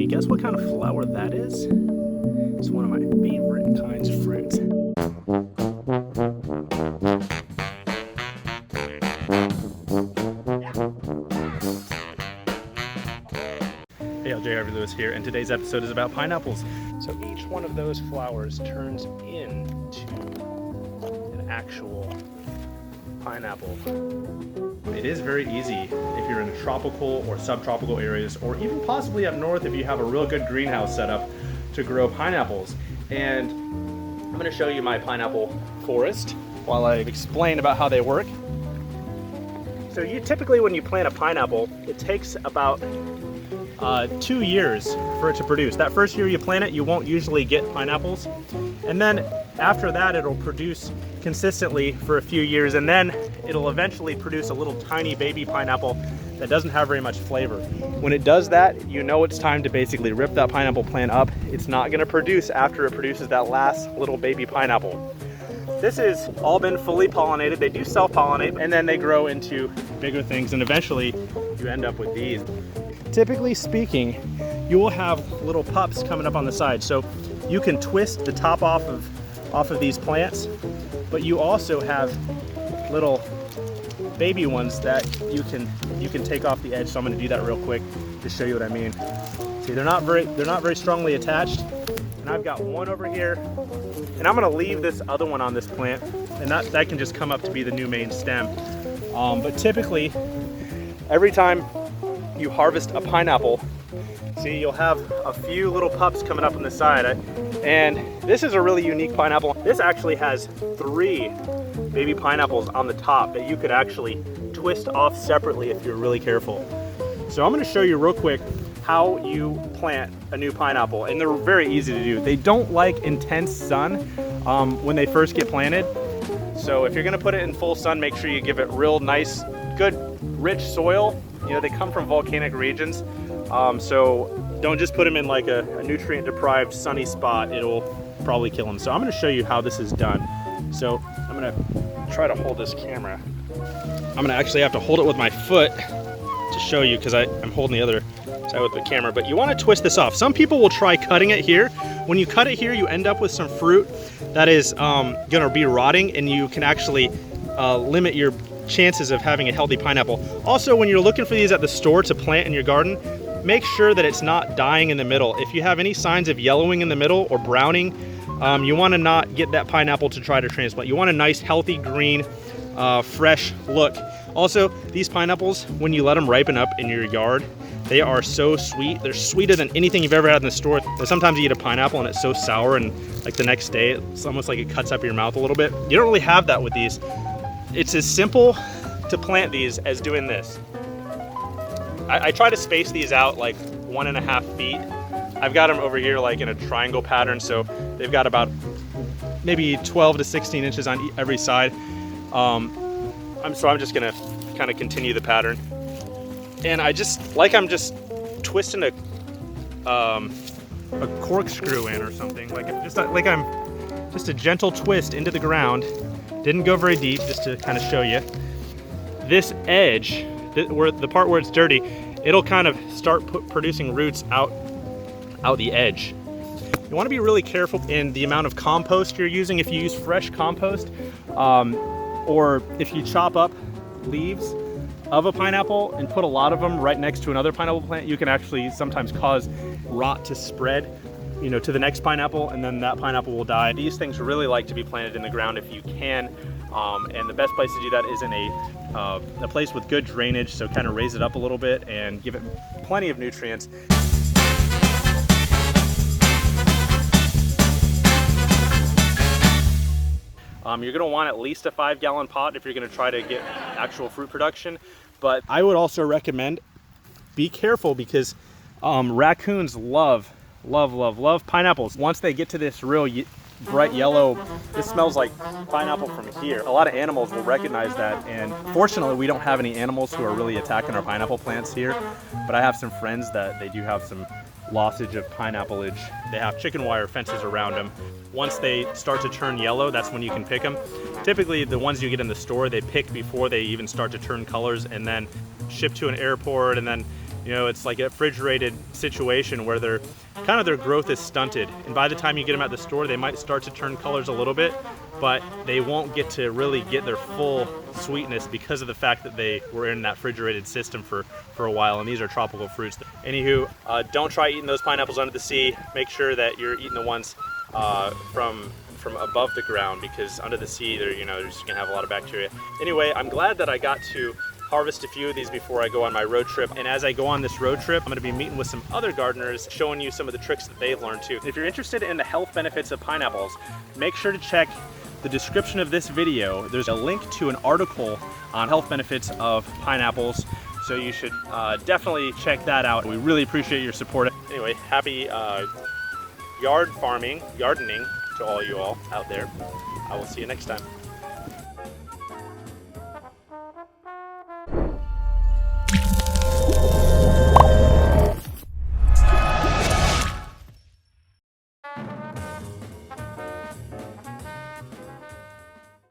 you guess what kind of flower that is? It's one of my favorite kinds of fruit. Hey, J.R. Lewis here, and today's episode is about pineapples. So each one of those flowers turns into an actual pineapple. It is very easy if you're in tropical or subtropical areas, or even possibly up north if you have a real good greenhouse set up to grow pineapples. And I'm going to show you my pineapple forest while I explain about how they work. So you typically, when you plant a pineapple, it takes about 2 years for it to produce. That first year you plant it, you won't usually get pineapples. And then after that, it'll produce consistently for a few years, and then it'll eventually produce a little tiny baby pineapple that doesn't have very much flavor. When it does that, you know it's time to basically rip that pineapple plant up. It's not going to produce after it produces that last little baby pineapple. This has all been fully pollinated. They do self-pollinate, and then they grow into bigger things, and eventually you end up with these. Typically speaking, you will have little pups coming up on the side, so you can twist the top off of these plants, but you also have little baby ones that you can take off the edge. So I'm going to do that real quick to show you what I mean. See, they're not very strongly attached, and I've got one over here, and I'm going to leave this other one on this plant, and that can just come up to be the new main stem. But typically, every time you harvest a pineapple, see, you'll have a few little pups coming up on the side. And this is a really unique pineapple. This actually has 3 baby pineapples on the top that you could actually twist off separately if you're really careful. So I'm going to show you real quick how you plant a new pineapple, and they're very easy to do. They don't like intense sun when they first get planted. So if you're going to put it in full sun, make sure you give it real nice, good, rich soil. You know, they come from volcanic regions, so don't just put them in like a nutrient-deprived sunny spot. It'll probably kill them. So I'm going to show you how this is done. So I'm going to try to hold this camera. I'm going to actually have to hold it with my foot to show you, because I'm holding the other side with the camera. But you want to twist this off. Some people will try cutting it here. When you cut it here, you end up with some fruit that is going to be rotting, and you can actually limit your chances of having a healthy pineapple. Also, when you're looking for these at the store to plant in your garden, make sure that it's not dying in the middle. If you have any signs of yellowing in the middle or browning, you want to not get that pineapple to try to transplant. You want a nice, healthy, green, fresh look. Also, these pineapples, when you let them ripen up in your yard, they are so sweet. They're sweeter than anything you've ever had in the store. But sometimes you eat a pineapple and it's so sour, and like the next day, it's almost like it cuts up your mouth a little bit. You don't really have that with these. It's as simple to plant these as doing this. I try to space these out like 1.5 feet. I've got them over here like in a triangle pattern, so they've got about maybe 12 to 16 inches on every side. I'm just gonna kind of continue the pattern, and I'm just twisting a corkscrew in or something, I'm just a gentle twist into the ground. Didn't go very deep, just to kind of show you. This edge, the part where it's dirty, it'll kind of start producing roots out the edge. You want to be really careful in the amount of compost you're using. If you use fresh compost, or if you chop up leaves of a pineapple and put a lot of them right next to another pineapple plant, you can actually sometimes cause rot to spread, you know, to the next pineapple, and then that pineapple will die. These things really like to be planted in the ground if you can, and the best place to do that is in a place with good drainage, so kind of raise it up a little bit and give it plenty of nutrients. You're going to want at least a 5-gallon pot if you're going to try to get actual fruit production, but I would also recommend be careful, because raccoons love pineapples. Once they get to this real bright yellow, this smells like pineapple from here. A lot of animals will recognize that, and fortunately we don't have any animals who are really attacking our pineapple plants here, but I have some friends that they do have some lossage of pineapplage. They have chicken wire fences around them. Once they start to turn yellow, that's when you can pick them. Typically the ones you get in the store, they pick before they even start to turn colors, and then ship to an airport, and then You know, it's like a refrigerated situation where their growth is stunted, and by the time you get them at the store, they might start to turn colors a little bit, but they won't get to really get their full sweetness because of the fact that they were in that refrigerated system for a while, and these are tropical fruits. Anywho, don't try eating those pineapples under the sea. Make sure that you're eating the ones from above the ground, because under the sea, they're just gonna have a lot of bacteria. Anyway, I'm glad that I got to harvest a few of these before I go on my road trip. And as I go on this road trip, I'm gonna be meeting with some other gardeners, showing you some of the tricks that they've learned too. If you're interested in the health benefits of pineapples, make sure to check the description of this video. There's a link to an article on health benefits of pineapples, so you should definitely check that out. We really appreciate your support. Anyway, happy gardening to all you all out there. I will see you next time.